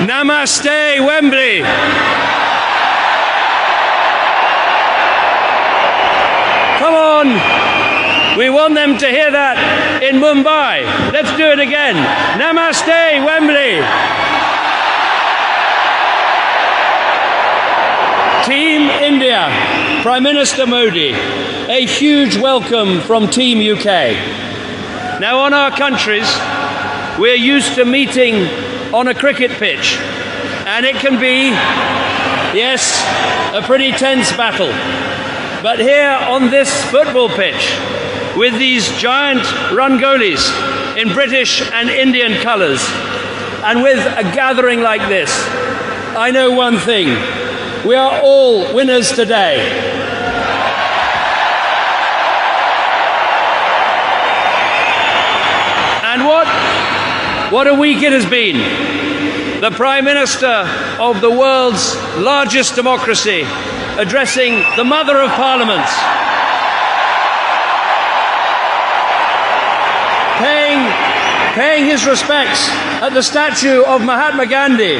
Namaste, Wembley. Come on. We want them to hear that in Mumbai. Let's do it again. Namaste, Wembley. Team India, Prime Minister Modi, a huge welcome from Team UK. Now, on our countries, we're used to meeting on a cricket pitch, and it can be, yes, a pretty tense battle. But here on this football pitch, with these giant Rangolis in British and Indian colours, and with a gathering like this, I know one thing: we are all winners today. And what a week it has been. The Prime Minister of the world's largest democracy addressing the Mother of Parliaments, paying his respects at the statue of Mahatma Gandhi,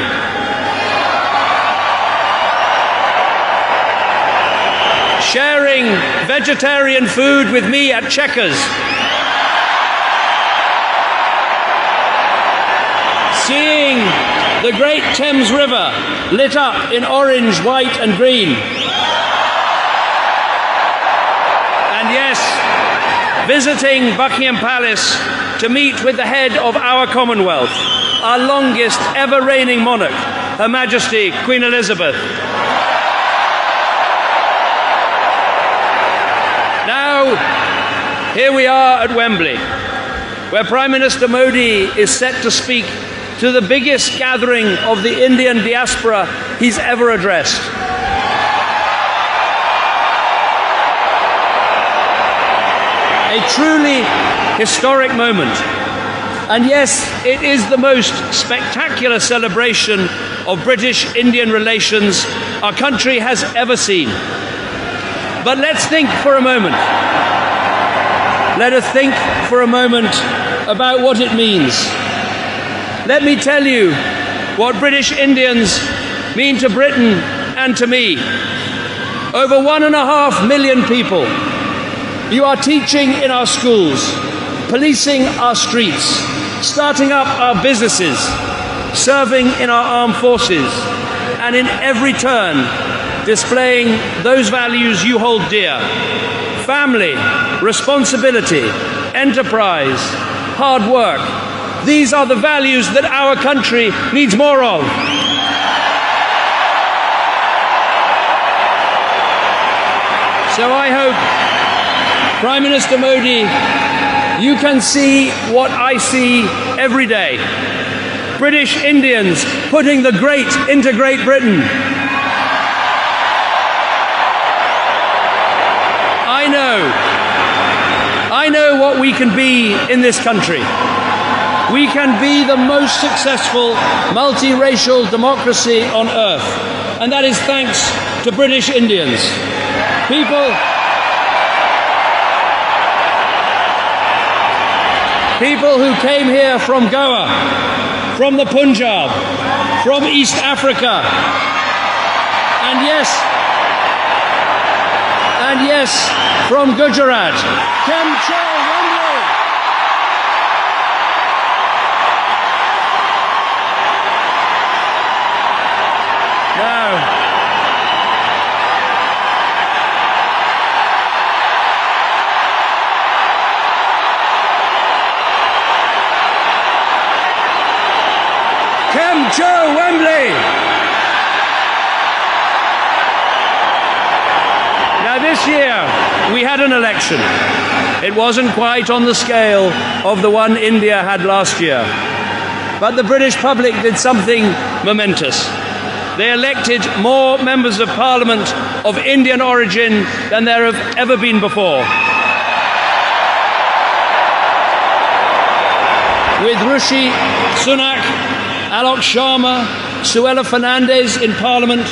sharing vegetarian food with me at Chequers, seeing the great Thames River lit up in orange, white and green. And yes, visiting Buckingham Palace to meet with the head of our Commonwealth, our longest ever reigning monarch, Her Majesty Queen Elizabeth. Now, here we are at Wembley, where Prime Minister Modi is set to speak to the biggest gathering of the Indian diaspora he's ever addressed. A truly historic moment. And yes, it is the most spectacular celebration of British-Indian relations our country has ever seen. But let's think for a moment. Let us think for a moment about what it means. Let me tell you what British Indians mean to Britain and to me. Over 1.5 million people. You are teaching in our schools, policing our streets, starting up our businesses, serving in our armed forces, and in every turn displaying those values you hold dear: family, responsibility, enterprise, hard work. These are the values that our country needs more of. So I hope, Prime Minister Modi, you can see what I see every day. British Indians putting the great into Great Britain. I know what we can be in this country. We can be the most successful multiracial democracy on earth. And that is thanks to British Indians. People who came here from Goa, from the Punjab, from East Africa, and yes, from Gujarat. Kem Cho Wembley. Now, Kem Cho Wembley. Now, this year we had an election. It wasn't quite on the scale of the one India had last year. But the British public did something momentous. They elected more members of Parliament of Indian origin than there have ever been before. With Rishi Sunak, Alok Sharma, Suella Fernandez in Parliament,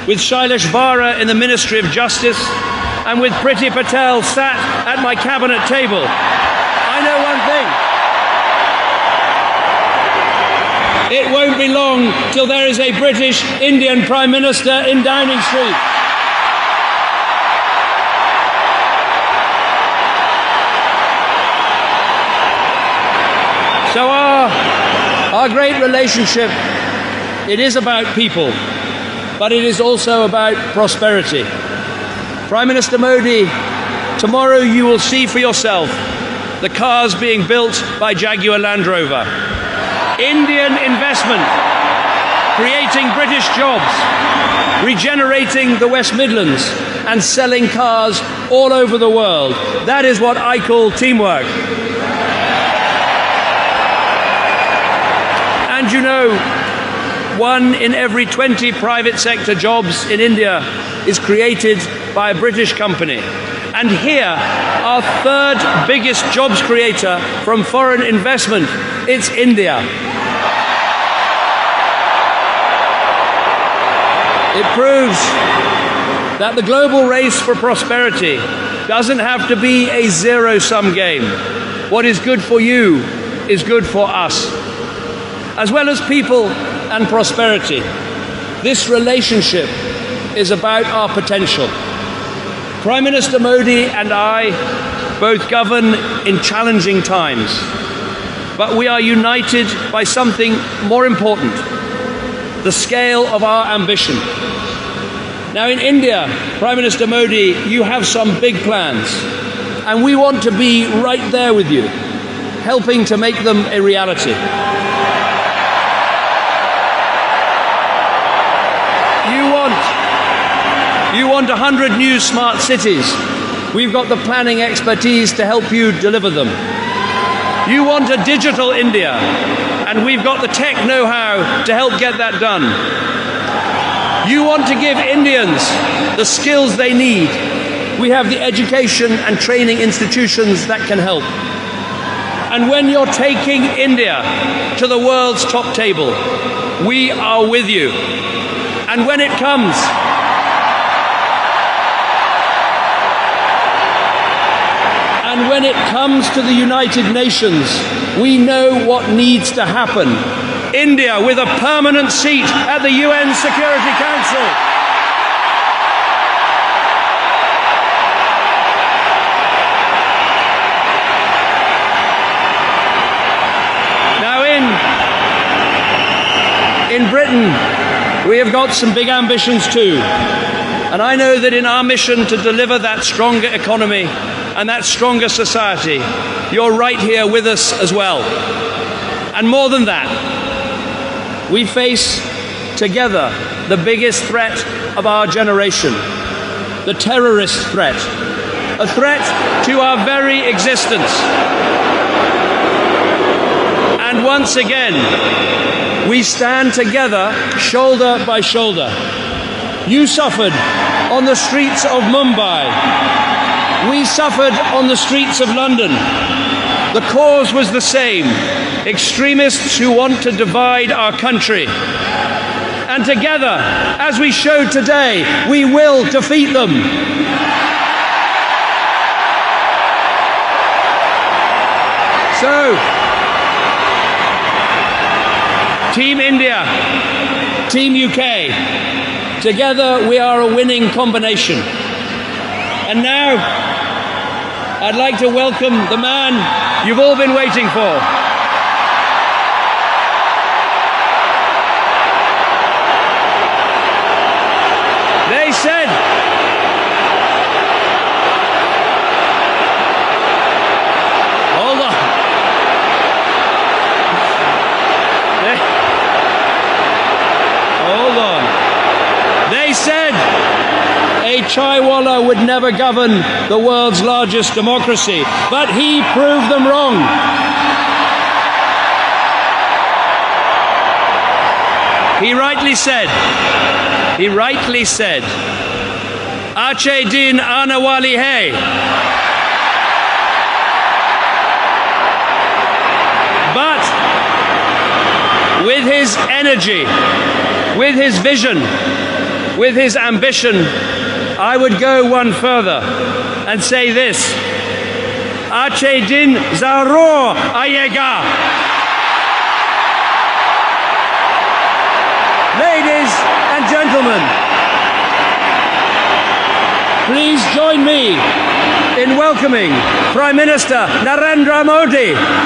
with Shailesh Vara in the Ministry of Justice, and with Priti Patel sat at my cabinet table, I know one thing. It won't be long till there is a British Indian Prime Minister in Downing Street. So our great relationship, it is about people, but it is also about prosperity. Prime Minister Modi, tomorrow you will see for yourself the cars being built by Jaguar Land Rover. Indian investment, creating British jobs, regenerating the West Midlands, and selling cars all over the world. That is what I call teamwork. And you know, 1 in every 20 private sector jobs in India is created by a British company. And here, our third biggest jobs creator from foreign investment, it's India. It proves that the global race for prosperity doesn't have to be a zero-sum game. What is good for you is good for us. As well as people and prosperity, this relationship is about our potential. Prime Minister Modi and I both govern in challenging times, but we are united by something more important: the scale of our ambition. Now in India, Prime Minister Modi, you have some big plans, and we want to be right there with you, helping to make them a reality. You want 100 new smart cities. We've got the planning expertise to help you deliver them. You want a digital India, and we've got the tech know-how to help get that done. You want to give Indians the skills they need. We have the education and training institutions that can help. And when you're taking India to the world's top table, we are with you. And when it comes to the United Nations, we know what needs to happen. India with a permanent seat at the UN Security Council. Now in Britain, we have got some big ambitions too. And I know that in our mission to deliver that stronger economy and that stronger society, you're right here with us as well. And more than that, we face together the biggest threat of our generation, the terrorist threat, a threat to our very existence. And once again, we stand together, shoulder by shoulder. You suffered on the streets of Mumbai. We suffered on the streets of London. The cause was the same: extremists who want to divide our country. And together, as we showed today, we will defeat them. So, Team India, Team UK, together we are a winning combination. And now, I'd like to welcome the man you've all been waiting for. They said, hold on. Hold on. They said a chaiwala would never govern the world's largest democracy, but he proved them wrong. He rightly said, Ache din aane wali hai. But with his energy, with his vision, with his ambition, I would go one further and say this: Ache din zarur aayega. gentlemen, please join me in welcoming Prime Minister Narendra Modi.